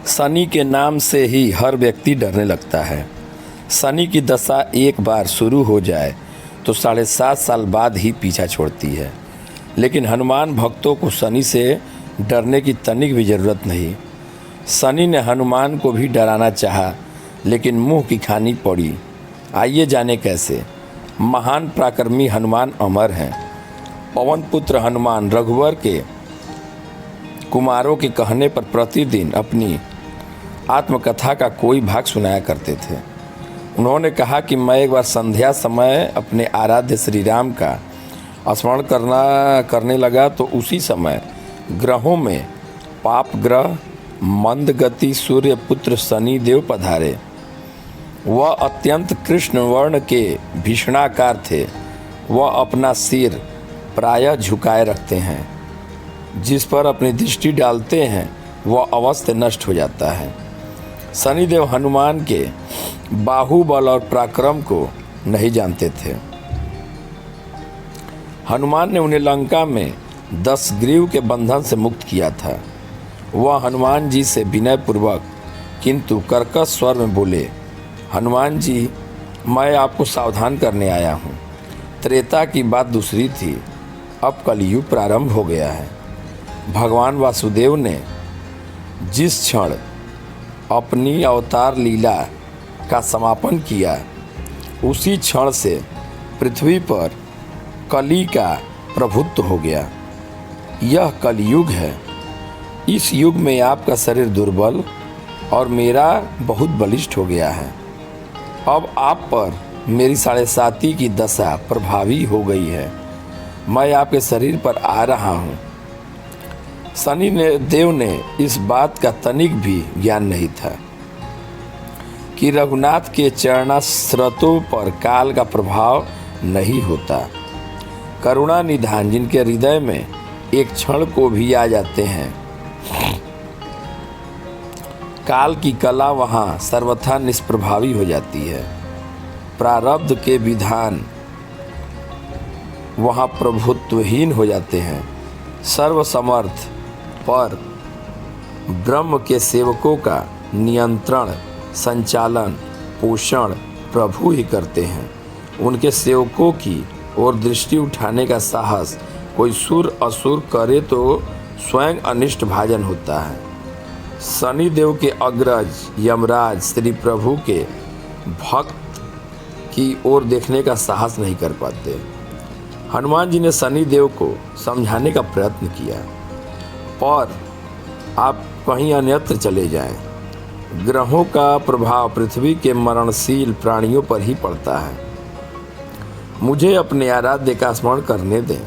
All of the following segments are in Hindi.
शनि के नाम से ही हर व्यक्ति डरने लगता है। शनि की दशा एक बार शुरू हो जाए तो 7.5 साल बाद ही पीछा छोड़ती है। लेकिन हनुमान भक्तों को शनि से डरने की तनिक भी ज़रूरत नहीं। शनि ने हनुमान को भी डराना चाहा, लेकिन मुंह की खानी पड़ी। आइए जाने कैसे। महान पराक्रमी हनुमान अमर हैं। पवन पुत्र हनुमान रघुवर के कुमारों के कहने पर प्रतिदिन अपनी आत्मकथा का कोई भाग सुनाया करते थे। उन्होंने कहा कि मैं एक बार संध्या समय अपने आराध्य श्री राम का स्मरण करने लगा तो उसी समय ग्रहों में पाप ग्रह मंद गति सूर्य पुत्र शनि देव पधारे। वह अत्यंत कृष्ण वर्ण के भीषणाकार थे। वह अपना सिर प्रायः झुकाए रखते हैं। जिस पर अपनी दृष्टि डालते हैं वह अवश्य नष्ट हो जाता है। शनिदेव हनुमान के बाहुबल और पराक्रम को नहीं जानते थे। हनुमान ने उन्हें लंका में 10 ग्रीव के बंधन से मुक्त किया था। वह हनुमान जी से विनयपूर्वक किंतु कर्कश स्वर में बोले, हनुमान जी, मैं आपको सावधान करने आया हूँ। त्रेता की बात दूसरी थी, अब कलयुग प्रारंभ हो गया है। भगवान वासुदेव ने जिस क्षण अपनी अवतार लीला का समापन किया, उसी क्षण से पृथ्वी पर कली का प्रभुत्व हो गया। यह कलयुग है। इस युग में आपका शरीर दुर्बल और मेरा बहुत बलिष्ठ हो गया है। अब आप पर मेरी 7.5 की दशा प्रभावी हो गई है। मैं आपके शरीर पर आ रहा हूँ। शनि देव ने इस बात का तनिक भी ज्ञान नहीं था कि रघुनाथ के चरणाश्रतों पर काल का प्रभाव नहीं होता। करुणा निधान जिनके हृदय में एक क्षण को भी आ जाते हैं, काल की कला वहाँ सर्वथा निष्प्रभावी हो जाती है। प्रारब्ध के विधान वहाँ प्रभुत्वहीन हो जाते हैं। सर्वसमर्थ पर ब्रह्म के सेवकों का नियंत्रण संचालन पोषण प्रभु ही करते हैं। उनके सेवकों की ओर दृष्टि उठाने का साहस कोई सुर असुर करे तो स्वयं अनिष्ट भाजन होता है। शनि देव के अग्रज यमराज श्री प्रभु के भक्त की ओर देखने का साहस नहीं कर पाते। हनुमान जी ने शनि देव को समझाने का प्रयत्न किया, पर आप कहीं अन्यत्र चले जाएं। ग्रहों का प्रभाव पृथ्वी के मरणशील प्राणियों पर ही पड़ता है। मुझे अपने आराध्य का स्मरण करने दें।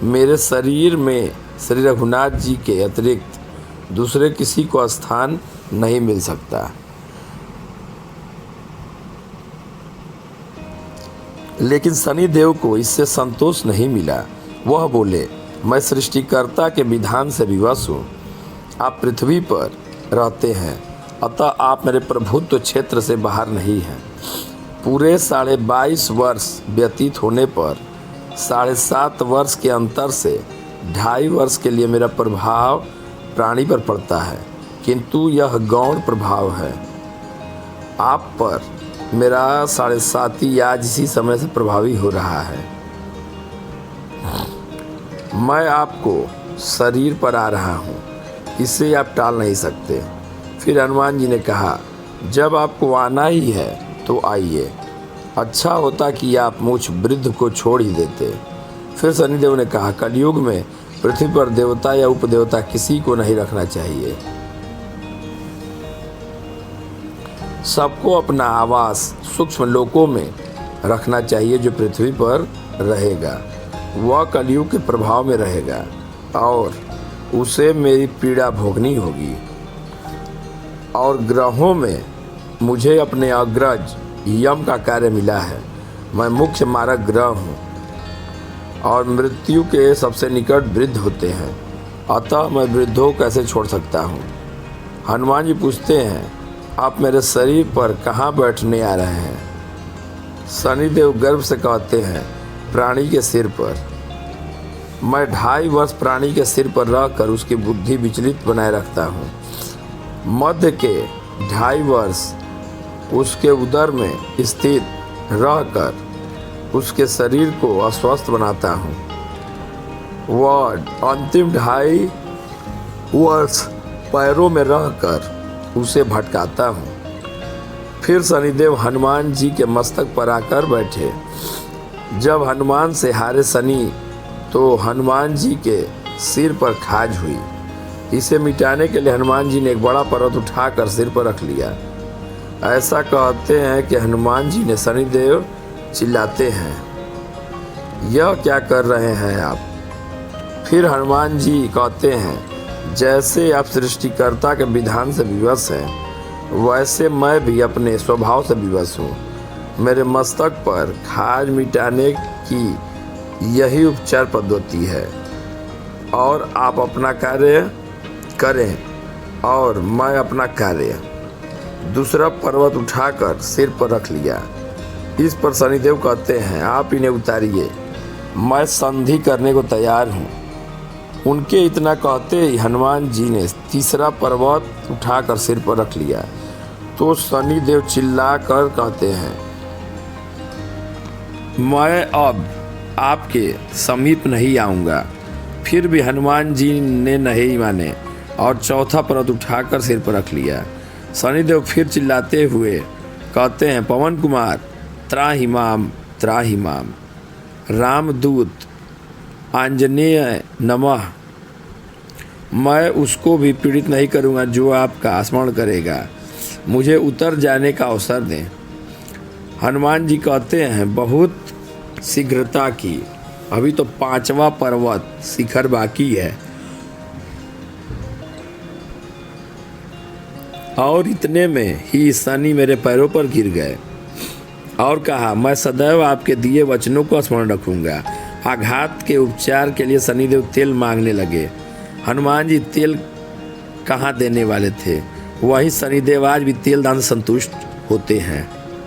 मेरे शरीर में श्री रघुनाथ जी के अतिरिक्त दूसरे किसी को स्थान नहीं मिल सकता। लेकिन शनि देव को इससे संतोष नहीं मिला। वह बोले, मैं सृष्टिकर्ता के विधान से विवश हूँ। आप पृथ्वी पर रहते हैं, अतः आप मेरे प्रभुत्व क्षेत्र से बाहर नहीं हैं। पूरे 22.5 वर्ष व्यतीत होने पर 7.5 वर्ष के अंतर से 2.5 वर्ष के लिए मेरा प्रभाव प्राणी पर पड़ता है, किंतु यह गौण प्रभाव है। आप पर मेरा 7.5 आज इसी समय से प्रभावी हो रहा है। मैं आपको शरीर पर आ रहा हूँ, इसे आप टाल नहीं सकते। फिर हनुमान जी ने कहा, जब आपको आना ही है तो आइए। अच्छा होता कि आप मुझ वृद्ध को छोड़ ही देते। फिर शनिदेव ने कहा, कलयुग में पृथ्वी पर देवता या उपदेवता किसी को नहीं रखना चाहिए। सबको अपना आवास सूक्ष्म लोकों में रखना चाहिए। जो पृथ्वी पर रहेगा वह कलयुग के प्रभाव में रहेगा और उसे मेरी पीड़ा भोगनी होगी। और ग्रहों में मुझे अपने अग्रज यम का कार्य मिला है। मैं मुख्य मारक ग्रह हूँ और मृत्यु के सबसे निकट वृद्ध होते हैं, अतः मैं वृद्धों कैसे छोड़ सकता हूँ। हनुमान जी पूछते हैं, आप मेरे शरीर पर कहाँ बैठने आ रहे हैं। शनिदेव गर्व से कहते हैं, प्राणी के सिर पर। मैं 2.5 वर्ष प्राणी के सिर पर रहकर उसकी बुद्धि विचलित बनाए रखता हूँ। मध्य के 2.5 वर्ष उसके उदर में स्थित रहकर उसके शरीर को अस्वस्थ बनाता हूँ। वह अंतिम 2.5 वर्ष पैरों में रहकर उसे भटकाता हूँ। फिर शनिदेव हनुमान जी के मस्तक पर आकर बैठे। जब हनुमान से हारे शनि तो हनुमान जी के सिर पर खाज हुई। इसे मिटाने के लिए हनुमान जी ने एक बड़ा पर्वत उठाकर सिर पर रख लिया। ऐसा कहते हैं कि हनुमान जी ने शनिदेव चिल्लाते हैं, यह क्या कर रहे हैं आप? फिर हनुमान जी कहते हैं, जैसे आप सृष्टिकर्ता के विधान से विवश हैं वैसे मैं भी अपने स्वभाव से विवश हूँ। मेरे मस्तक पर खाज मिटाने की यही उपचार पद्धति है और आप अपना कार्य करें और मैं अपना कार्य। दूसरा पर्वत उठाकर सिर पर रख लिया। इस पर शनिदेव कहते हैं, आप इन्हें उतारिए, मैं संधि करने को तैयार हूँ। उनके इतना कहते ही हनुमान जी ने तीसरा पर्वत उठाकर सिर पर रख लिया। तो शनिदेव चिल्ला कर कहते हैं, मैं अब आपके समीप नहीं आऊँगा। फिर भी हनुमान जी ने नहीं माने और चौथा पर्वत उठाकर सिर पर रख लिया। शनिदेव फिर चिल्लाते हुए कहते हैं, पवन कुमार त्राहिमाम त्राहिमाम। रामदूत आंजनेय नमः। मैं उसको भी पीड़ित नहीं करूँगा जो आपका स्मरण करेगा। मुझे उतर जाने का अवसर दें। हनुमान जी कहते हैं, बहुत शीघ्रता की, अभी तो 5वां पर्वत शिखर बाकी है। और इतने में ही शनि मेरे पैरों पर गिर गए और कहा, मैं सदैव आपके दिए वचनों को स्मरण रखूंगा। आघात के उपचार के लिए शनिदेव तेल मांगने लगे। हनुमान जी तेल कहाँ देने वाले थे, वहीं शनिदेव आज भी तेल दान से संतुष्ट होते हैं।